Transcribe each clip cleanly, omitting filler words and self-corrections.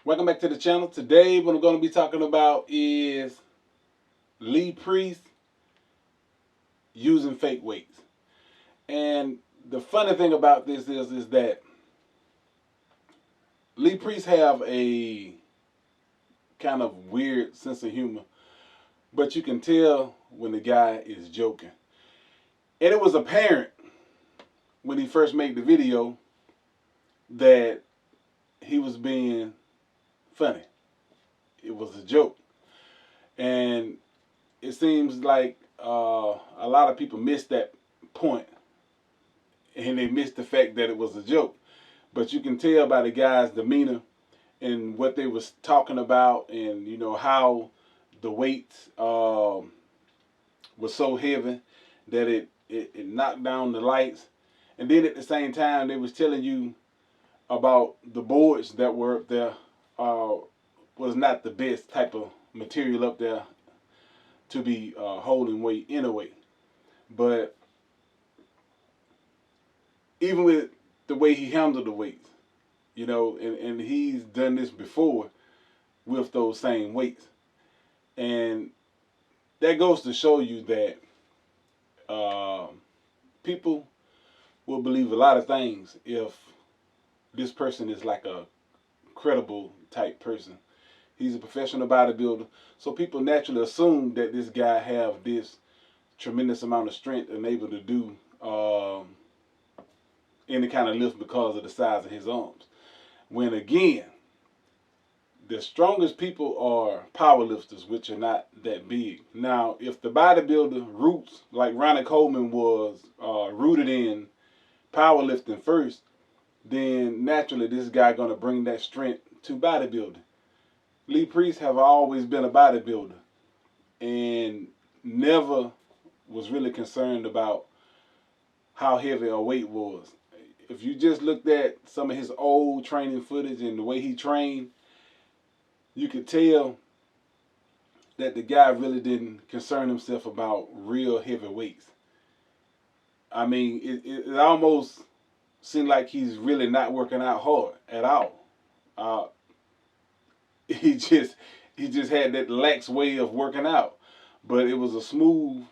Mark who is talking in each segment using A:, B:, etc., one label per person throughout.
A: Welcome back to the channel. Today what I'm going to be talking about is Lee Priest using fake weights. And the funny thing about this is that Lee Priest have a kind of weird sense of humor, but you can tell when the guy is joking. And it was apparent when he first made the video that he was being funny. It was a joke. And it seems like a lot of people missed that point, and they missed the fact that it was a joke. But you can tell by the guy's demeanor and what they was talking about, and how the weights was so heavy that it knocked down the lights. And then at the same time, they was telling you about the boards that were up there was not the best type of material up there to be holding weight anyway. But even with the way he handled the weights, and he's done this before with those same weights. And that goes to show you that people will believe a lot of things if this person is like a credible type person. He's a professional bodybuilder, so people naturally assume that this guy have this tremendous amount of strength and able to do any kind of lift because of the size of his arms. When again, the strongest people are power lifters, which are not that big. Now, if the bodybuilder roots, like Ronnie Coleman was rooted in powerlifting first, then naturally this guy gonna bring that strength to bodybuilding. Lee Priest have always been a bodybuilder and never was really concerned about how heavy a weight was. If you just looked at some of his old training footage and the way he trained, you could tell that the guy really didn't concern himself about real heavy weights. I mean, it almost seemed like he's really not working out hard at all. He just had that lax way of working out, but it was a smooth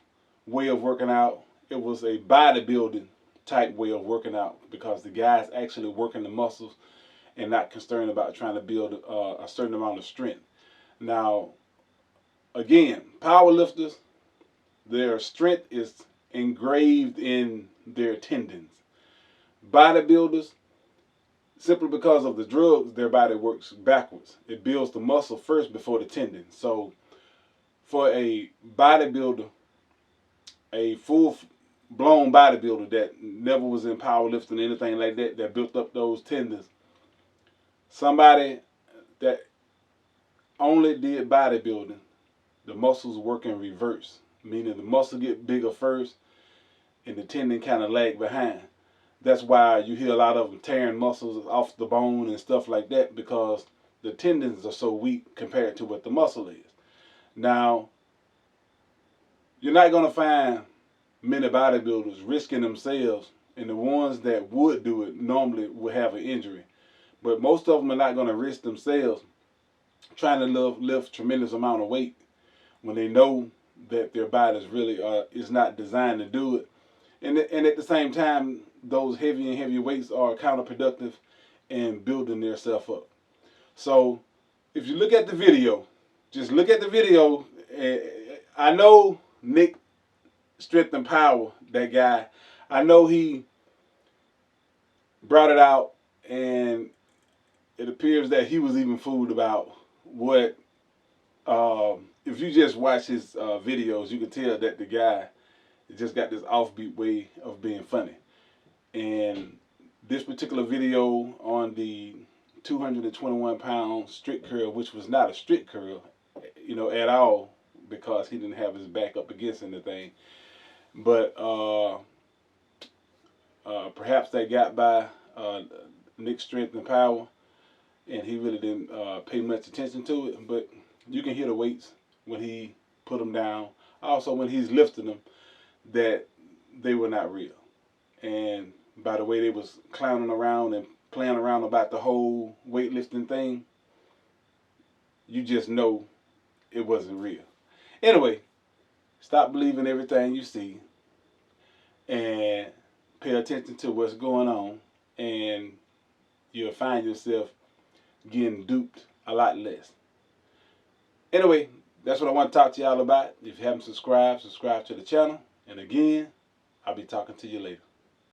A: way of working out. It was a bodybuilding type way of working out because the guy's actually working the muscles and not concerned about trying to build a certain amount of strength. Now, again, power lifters, their strength is engraved in their tendons. Bodybuilders, simply because of the drugs, their body works backwards. It builds the muscle first before the tendon. So for a bodybuilder, a full-blown bodybuilder that never was in powerlifting or anything like that, that built up those tendons, somebody that only did bodybuilding, the muscles work in reverse, meaning the muscle get bigger first and the tendon kind of lag behind. That's why you hear a lot of them tearing muscles off the bone and stuff like that, because the tendons are so weak compared to what the muscle is. Now, you're not going to find many bodybuilders risking themselves, and the ones that would do it normally would have an injury. But most of them are not going to risk themselves trying to lift tremendous amount of weight when they know that their bodies really is not designed to do it. And at the same time, those heavy weights are counterproductive in building their self up. So if you look at the video, just look at the video. I know Nick Strength and Power, that guy, I know he brought it out, and it appears that he was even fooled about what, if you just watch his videos, you can tell that the guy just got this offbeat way of being funny. And this particular video on the 221-pound strict curl, which was not a strict curl, at all, because he didn't have his back up against anything. But perhaps that got by Nick's Strength and Power, and he really didn't pay much attention to it. But you can hear the weights when he put them down. Also, when he's lifting them, that they were not real. And by the way they was clowning around and playing around about the whole weightlifting thing, you just know it wasn't real. Anyway, stop believing everything you see and pay attention to what's going on, and you'll find yourself getting duped a lot less. Anyway, that's what I want to talk to y'all about. If you haven't subscribed, subscribe to the channel. And again, I'll be talking to you later.